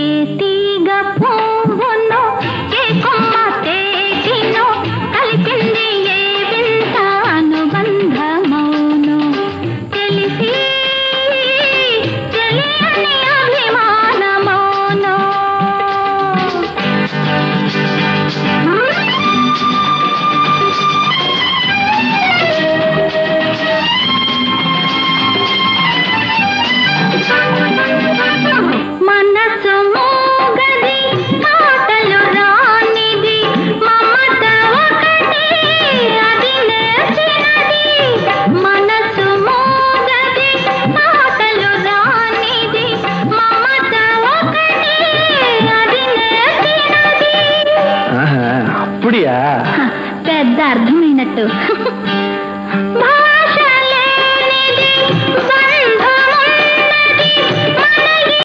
ఏ తీగ పువ్వును ఏ కొమ్మ తేటినో కలిపింది ఏ వింత అనుబంధమౌను తెలిసి తెలియని అభిమానమౌను మనసు మూగది మాటలు రానిది మమత ఒకటి అది నేర్చినది మనసు మూగది మాటలు రానిది మమత ఒకటి అది నేర్చినది அப்படியா? పెద్ద అర్థమైనట్టు